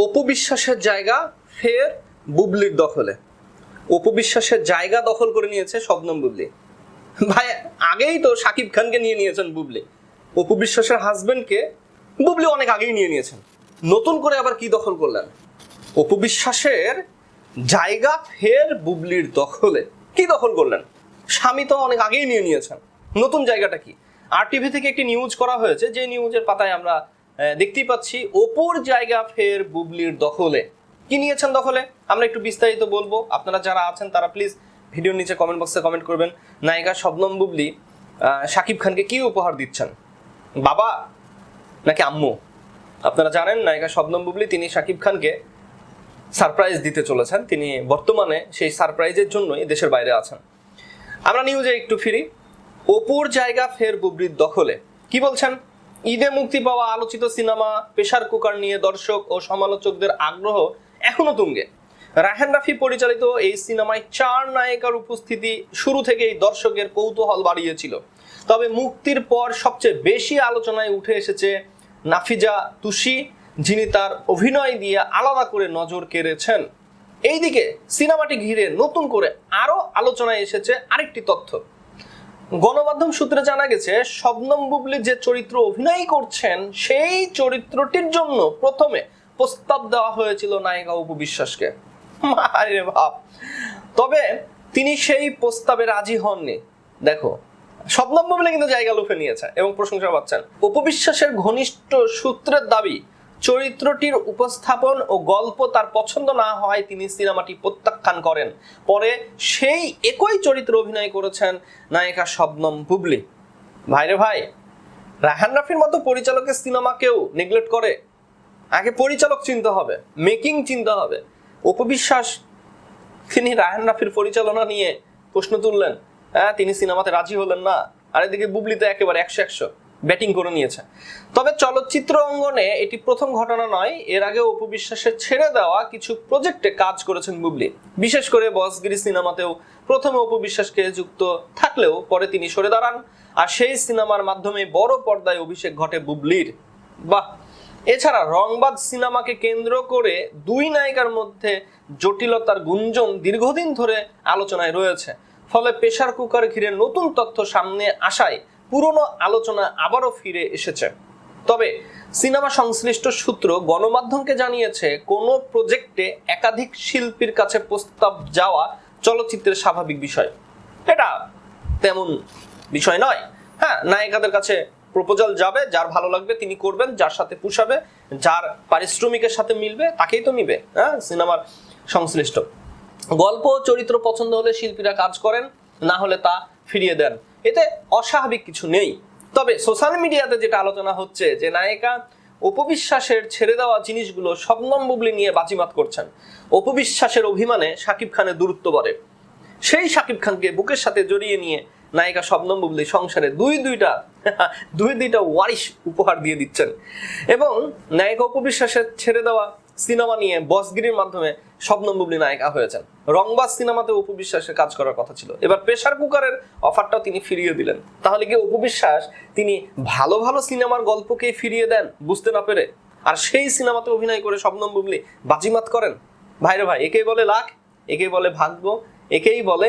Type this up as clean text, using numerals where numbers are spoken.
অপু বিশ্বাসের জায়গা ফের বুবলির দখলে। অপু বিশ্বাসের জায়গা দখল করে নিয়েছে শবনম বুবলি। ভাই আগেই তো শাকিব খানকে নিয়ে নিয়েছেন বুবলি, অপু বিশ্বাসের হাজবেন্ডকে বুবলি অনেক আগেই নিয়ে নিয়েছেন, নতুন করে আবার কি দখল করলেন? অপু বিশ্বাসের জায়গা ফের বুবলির দখলে। কি দখল করলেন? স্বামী তো অনেক আগেই নিয়ে নিয়েছেন, নতুন জায়গাটা কি? RTV থেকে একটি নিউজ করা হয়েছে, যে নিউজের পাতায় আমরা দেখতেই পাচ্ছি অপুর জায়গা ফের বুবলির দখলে। কি নিয়েছেন দখলে আমরা একটু বিস্তারিত বলবো। আপনারা যারা আছেন তারা প্লিজ ভিডিওর নিচে কমেন্ট বক্সে কমেন্ট করবেন। নায়িকা শবনম বুবলি শাকিব খানকে কি উপহার দিচ্ছেন, বাবা নাকি আম্মু? আপনারা জানেন নায়িকা শবনম বুবলি তিনি শাকিব খানকে সারপ্রাইজ দিতে চলেছেন। তিনি বর্তমানে সেই সারপ্রাইজের জন্যই দেশের বাইরে আছেন। আমরা নিউজে একটু ফিরি। অপুর জায়গা ফের বুবলির দখলে। কি বলছেন? ঈদে মুক্তি পাওয়া আলোচিত সিনেমা প্রেসার কুকার নিয়ে দর্শক ও সমালোচকদের আগ্রহ এখনো তুঙ্গে। রায়হান রাফি পরিচালিত এই সিনেমায় 4 নায়িকার উপস্থিতি শুরু থেকেই দর্শকের কৌতূহল বাড়িয়েছিল। তবে মুক্তির পর সবচেয়ে বেশি আলোচনায় উঠে এসেছে নাফিজা তুষি, যিনি তার অভিনয় দিয়ে আলাদা করে নজর কেড়েছেন। এইদিকে সিনেমাটি ঘিরে নতুন করে আরো আলোচনায় এসেছে আরেকটি তথ্য। গণমাধ্যম সূত্রে জানা গেছে শবনম বুবলি যে চরিত্র অভিনয় করছেন সেই চরিত্রটির জন্য প্রথমে প্রস্তাব দেওয়া হয়েছিল নায়িকা অপু বিশ্বাসকে। আরে বাপ! তবে তিনি সেই প্রস্তাবে রাজি হননি। দেখো, শবনম বুবলি কিন্তু জায়গা লুফে নিয়েছে এবং প্রশংসা পাচ্ছেন। অপু বিশ্বাসের ঘনিষ্ঠ সূত্রের দাবি, চরিত্রটির উপস্থাপন ও গল্প তার পছন্দ না হওয়ায় তিনি সিনেমাটি প্রত্যাখ্যান করেন। পরে সেই একই চরিত্রে অভিনয় করেছেন নায়িকা শবনম বুবলি। ভাইরে ভাই, রায়হান রাফির মতো পরিচালকের সিনেমা কেউ নেগলেক্ট করে? আগে পরিচালক চিনতে হবে, মেকিং চিনতে হবে। অপু বিশ্বাস তিনি রায়হান রাফির পরিচালনা নিয়ে প্রশ্ন তুললেন, তিনি সিনেমাতে রাজি হলেন না, আর এদিকে বুবলি তো একেবারে 100 ব্যাটিং করে নিয়েছে। তবে চলচ্চিত্র অঙ্গনে এটি প্রথম ঘটনা নয়। এর আগে অপু বিশ্বাসের ছেড়ে দেওয়া কিছু প্রজেক্টে কাজ করেছেন বুবলি। বিশেষ করে বসগিরি সিনেমাতেও প্রথমে অপু বিশ্বাসকে যুক্ত থাকলেও পরে তিনি সরে দাঁড়ান, আর সেই সিনেমার মাধ্যমে বড় পর্দায় অভিষেক ঘটে বুবলির। বাহ! এছাড়া রংবাজ সিনেমাকে কেন্দ্র করে দুই নায়িকার মধ্যে জটিলতার গুঞ্জন দীর্ঘদিন ধরে আলোচনায় রয়েছে। ফলে প্রেসার কুকার ঘিরে নতুন তথ্য সামনে আসায় পুরনো আলোচনা আবারও ফিরে এসেছে। তবে সিনেমা সংশ্লিষ্ট সূত্র গণমাধ্যমকে জানিয়েছে, কোনো প্রজেক্টে একাধিক শিল্পীর কাছে প্রস্তাব যাওয়া চলচ্চিত্রের স্বাভাবিক বিষয়। এটা তেমন বিষয় নয়। হ্যাঁ, নায়িকাদের কাছে প্রপোজাল যাবে, যার ভালো লাগবে তিনি করবেন, যার সাথে পুষাবে, যার পারিশ্রমিকের সাথে মিলবে তাকেই তো নিবে। হ্যাঁ, সিনেমার সংশ্লিষ্ট গল্প চরিত্র পছন্দ হলে শিল্পীরা কাজ করেন, না হলে তা ফিরিয়ে দেন। এতে অস্বাভাবিক কিছু নেই। তবে সোশ্যাল মিডিয়াতে যেটা আলোচনা হচ্ছে যে নায়িকা অপু বিশ্বাসের ছেড়ে দেওয়া জিনিসগুলো শবনম বুবলি নিয়ে বাজিমাত করছেন। অপু বিশ্বাসের অভিমানে শাকিব খানের দূরত্ব বাড়ে। সেই শাকিব খানকে বুকের সাথে জড়িয়ে নিয়ে নায়িকা শবনম বুবলি সংসারে দুইটা ওয়ারিশ উপহার দিয়ে দিচ্ছেন। এবং নায়িকা অপু বিশ্বাসের ছেড়ে দেওয়া সিনেমা নিয়ে বসগিরির মাধ্যমে শবনম বুবলি নায়িকা হয়েছেন। রংবাজ সিনেমাতে অপু বিশ্বাসের কাজ করার কথা ছিল, এবার প্রেসার কুকারের অফারটাও তিনি ফিরিয়ে দিলেন। তাহলে কি অপু বিশ্বাস তিনি ভালো ভালো সিনেমার গল্পকে ফিরিয়ে দেন বুঝতে না পেরে, আর সেই সিনেমাতে অভিনয় করে শবনম বুবলি বাজিমাত করেন? ভাইরে ভাই, একেই বলে লাক, একেই বলে ভাগ্য, একেই বলে